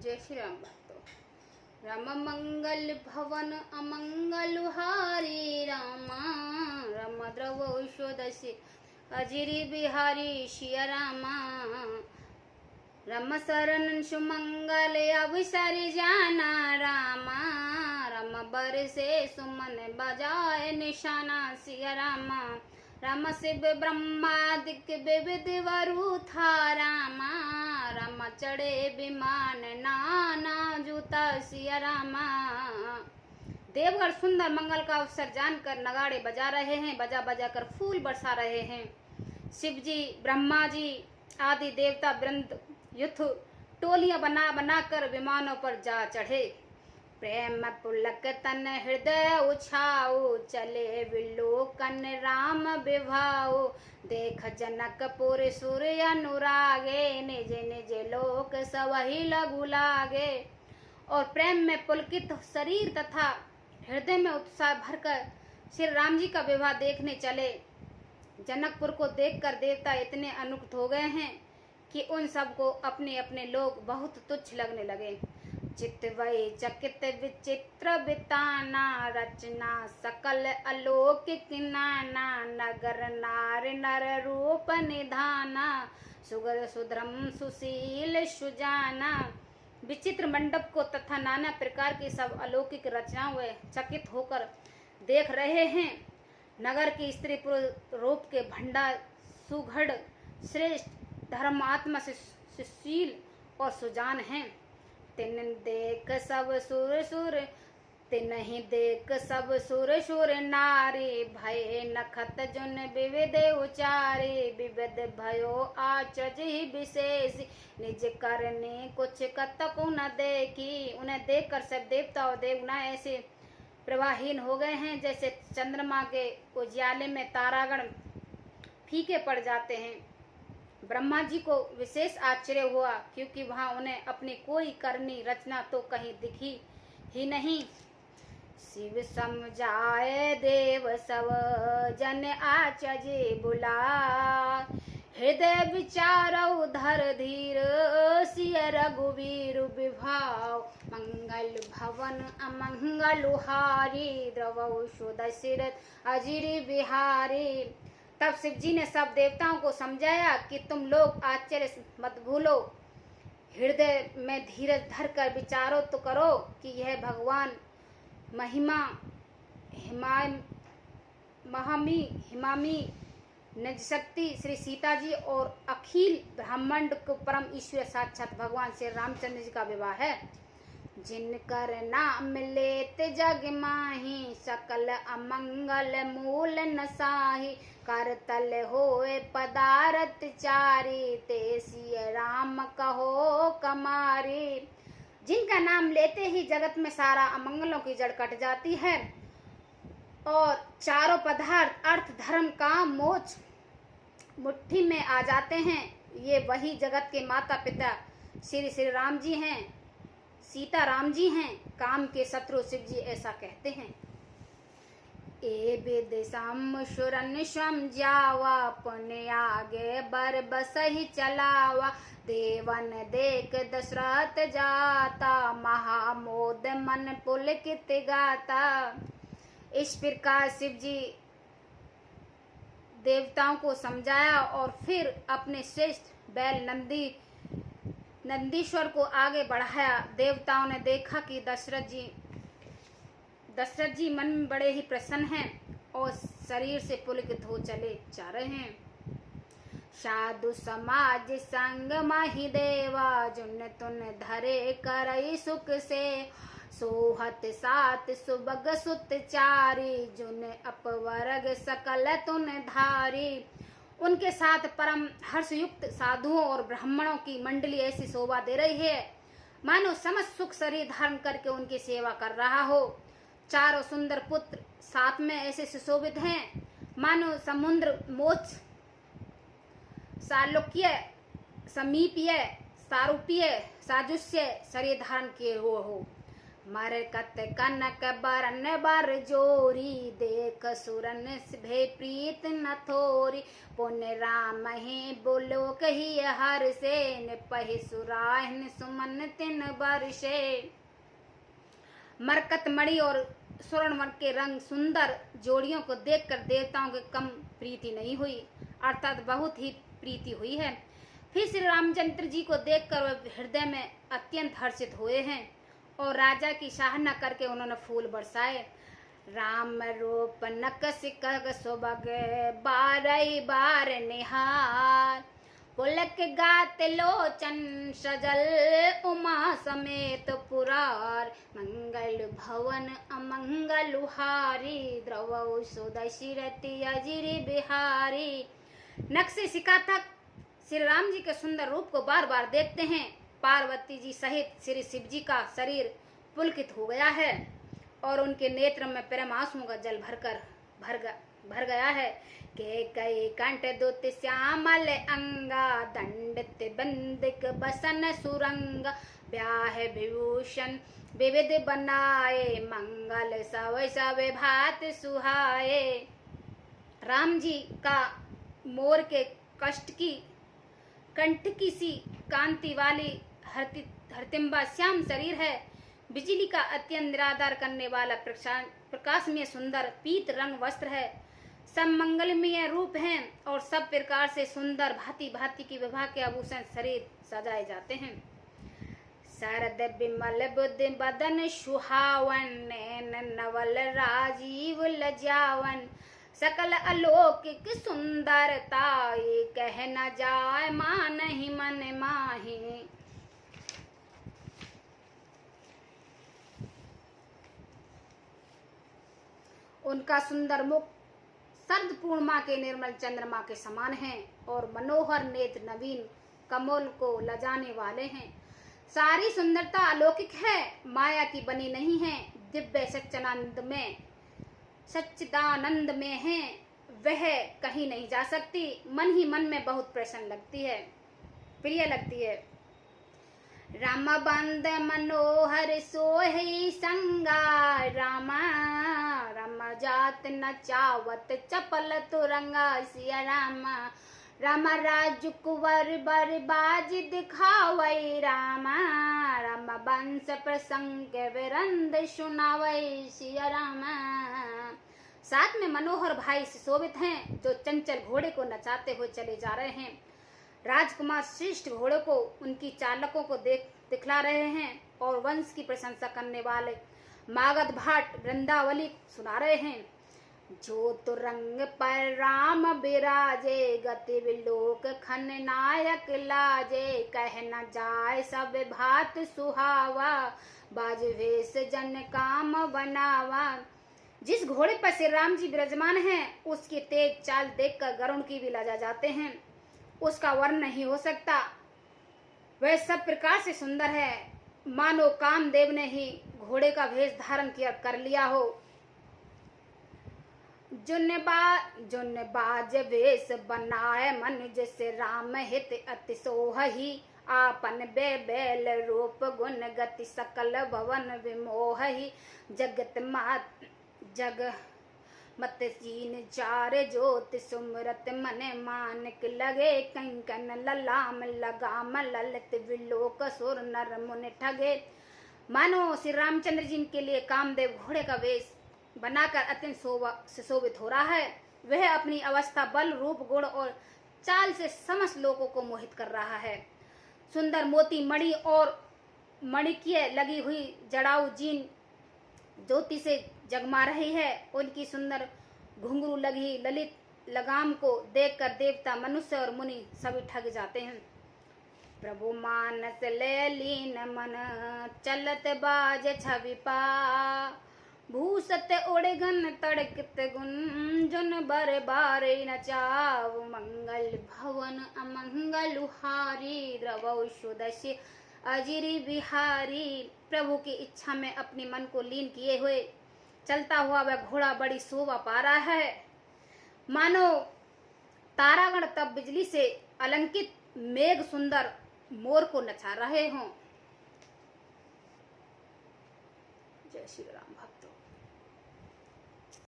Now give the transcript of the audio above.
जय श्री राम भक्तों। राम मंगल भवन अमंगल हारी रामा, राम द्रवोषोदसी अजिरी बिहारी शिया रामा। राम शरण सुमंगल अवसर जाना रामा, राम बरसे सुमन बजाए निशाना सिया रामा। राम शिव ब्रह्मादिक विविध वरु था रामा, राम चढ़े विमान नाना जूता सिया रामा। देवगढ़ सुंदर मंगल का अवसर जानकर नगाड़े बजा रहे हैं, बजा बजा कर फूल बरसा रहे हैं। शिव जी, ब्रह्मा जी आदि देवता वृंद युद्ध टोलियां बना बना कर विमानों पर जा चढ़े। प्रेम पुलक तन हृदय उछाओ, चले विलोकन राम विभाओ। देख जनकपुर सूर्य अनुरागे, निज निज लोक सवहि लघु लागे। और प्रेम में पुलकित शरीर तथा हृदय में उत्साह भरकर श्री राम जी का विवाह देखने चले। जनकपुर को देखकर देवता इतने अनुक्त हो गए हैं कि उन सबको अपने अपने लोग बहुत तुच्छ लगने लगे। चितवय चकित विचित्र बिताना, रचना सकल अलौकिक नाना। नगर नार नर रूप निधाना, सुगर सुधरम सुशील सुजाना। विचित्र मंडप को तथा नाना प्रकार की सब अलौकिक रचनाओं वे चकित होकर देख रहे हैं। नगर की स्त्री पुरुष रूप के भंडार सुघड़ श्रेष्ठ धर्मात्मा सुशील और सुजान हैं। तिन देख सब सुर सुर, तिनहि देख सब सुर सुर नारी। भय नखत जुन विविध उचारी, विविध भयो आचज ही विशेष। निज करने कुछ कतकु न देखी। उन्हें देखकर सब देवता और देवगुणाएं ऐसे प्रवाहीन हो गए हैं जैसे चंद्रमा के उजियाले में तारागण फीके पड़ जाते हैं। ब्रह्मा जी को विशेष आश्चर्य हुआ, क्योंकि वहां उन्हें अपनी कोई करनी रचना तो कहीं दिखी ही नहीं। शिव समझाए देव सब जन आचजे बुला, हृदय विचारौ धर धीर। सिय रघुवीर विभाव, मंगल भवन अमंगल हारी। द्रवौ दशरथ अजिरी बिहारी। तब शिव जी ने सब देवताओं को समझाया कि तुम लोग आश्चर्य मत भूलो, हृदय में धीरज धरकर विचारो तो करो कि यह भगवान महिमा हिमामी निज शक्ति श्री सीता जी और अखिल ब्रह्मांड को परम ईश्वर साक्षात भगवान श्री रामचंद्र जी का विवाह है। जिनकर नाम लेत जग माही, सकल अमंगल मूल नसाही। कर तल होए पदारथ चारी, ते सिय राम कहो कमारी। जिनका नाम लेते ही जगत में सारा अमंगलों की जड़ कट जाती है और चारों पदार्थ अर्थ धर्म काम मोक्ष मुट्ठी में आ जाते हैं। ये वही जगत के माता पिता श्री श्री राम जी हैं, सीता राम जी हैं। काम के शत्रु शिव जी ऐसा कहते हैं। ए विदिशम सुरन समझावा, पुण्य आगे बर बसहि चलावा। देवन देख दशरथ जाता, महामोद मन पुलकित गाता। इस प्रकार शिव जी देवताओं को समझाया और फिर अपने श्रेष्ठ बैल नंदीश्वर को आगे बढ़ाया। देवताओं ने देखा कि दशरथ जी मन में बड़े ही प्रसन्न हैं और शरीर से पुलकित हो चले जा रहे हैं। साधु समाज संग माहि देवा, जुन तुन धरे करई सुख से। सोहत सात सुबग सुत चारी, जुन अपवर्ग सकल तुन धारी। उनके साथ परम हर्षयुक्त साधुओं और ब्राह्मणों की मंडली ऐसी शोभा दे रही है मानो समस्त सुख शरीर धारण करके उनकी सेवा कर रहा हो। चारों सुंदर पुत्र साथ में ऐसे सुशोभित हैं मानो समुद्र मोक्ष सालोक्य समीपीय सारूपीय साजुष्य शरीर धारण किए हुए हो। मरकत कनक बरन बर जोरी, देख सुरन भे प्रीत न थोरी। पुण्य राम ही बोलो कही हर से, निपहि सुराहन सुमन तिन बरसे। मरकत मणि और स्वर्ण के रंग सुंदर जोड़ियों को देखकर देवताओं के कम प्रीति नहीं हुई, अर्थात बहुत ही प्रीति हुई है। फिर श्री रामचंद्र जी को देखकर वह हृदय में अत्यंत हर्षित हुए हैं और राजा की सराहना करके उन्होंने फूल बरसाए। राम रूप नकस कग सुबग, बारई बार निहार। पुलक गात लोचन सजल, उमा समेत पुरार। मंगल भवन अमंगल हारी, द्रवौ सुदशरथि अजिर बिहारी। नक से सिका तक श्री राम जी के सुंदर रूप को बार बार देखते हैं। पार्वती जी सहित श्री शिव जी का शरीर पुलकित हो गया है और उनके नेत्र में प्रेम आंसुओं का जल भर गया है। के कई कंठ दुत श्यामल अंगा, दंडित बंदिक बसन सुरंग। ब्याह विभूषण विविध बनाए, मंगल सब भात सुहाए। राम जी का मोर के कंठ की सी कांति वाली हरतिम्बा श्याम शरीर है। बिजली का अत्यंत निराधार करने वाला प्रकाशमय सुंदर पीत रंग वस्त्र है। सब मंगलमय रूप हैं और सब प्रकार से सुंदर भांति भांति की विवाह के आभूषण शरीर सजाए जाते हैं। शरद बिमल बुद्ध बदन सुहावन, नैन नवल राजीव लजावन। सकल अलौकिक सुंदरता, ये कह न जाए मान ही मन माही। उनका सुंदर मुख शरद पूर्णिमा के निर्मल चंद्रमा के समान है और मनोहर नेत्र नवीन कमल को लजाने वाले हैं। सारी सुंदरता अलौकिक है, माया की बनी नहीं है। दिव्य सच्चिदानंद में है, वह कहीं नहीं जा सकती। मन ही मन में बहुत प्रसन्न लगती है, प्रिय लगती है। राम बंद मनोहर सोहि संगा, रामा राम जात न चावत चपल तुरंगा। सिया रामा राम राज कुंवर बर बाज दिखावई, रामा राम वंश प्रसंग विरंद सुनावई। सिया रामा साथ में मनोहर भाई सुशोभित हैं जो चंचल घोड़े को नचाते हुए चले जा रहे हैं। राजकुमार श्रेष्ठ घोड़े को उनकी चालकों को दिखला रहे हैं और वंश की प्रशंसा करने वाले मागध भाट वृंदावली सुना रहे हैं। जो तो रंग पर राम बिराजे, गति विलोक खन नायक लाजे। कह न जाए सब भात सुहावा, बाज वेश जन काम बनावा। जिस घोड़े पर श्री राम जी विराजमान हैं, उसकी तेज चाल देखकर गरुड़ की भी लजा जाते हैं। उसका वर्ण नहीं हो सकता, वह सब प्रकार से सुंदर है, मानो कामदेव ने ही घोड़े का भेष धारण कर लिया हो। जुन बाज वेश बनाए मन, जैसे राम हित अति सोहही। आपन बेबेल रूप गुण गति सकल भवन विमोहही। जग मत सीन चार ज्योति, सुमरत मन मानक लगे। कंकन ललाम लगाम ललित, विलोक सुर नर मुनि ठगे। मानो श्री रामचंद्र जी के लिए कामदेव घोड़े का वेश बनाकर अत्यंत सुशोभित हो रहा है। वह अपनी अवस्था, बल, रूप, गुण और चाल से समस्त लोगों को मोहित कर रहा है। सुंदर मोती मणि और मणिकीय लगी हुई जड़ाऊ जीन ज्योति से जगमा रही है। उनकी सुंदर घुंघरू लगी ललित लगाम को देखकर देवता, मनुष्य और मुनि सभी ठग जाते हैं। प्रभु मानस ले लीन मन, चलत बाज छवि पा। भूसत उड़गन तड़कत गुंजन, बर बार नचाव। मंगल भवन अमंगल हारी, द्रवौ सुदशि अजिरी बिहारी। प्रभु की इच्छा में अपने मन को लीन किए हुए चलता हुआ वह घोड़ा बड़ी शोभा पा रहा है, मानो तारागण तब बिजली से अलंकित मेघ सुंदर मोर को नचा रहे हों। जय श्री राम।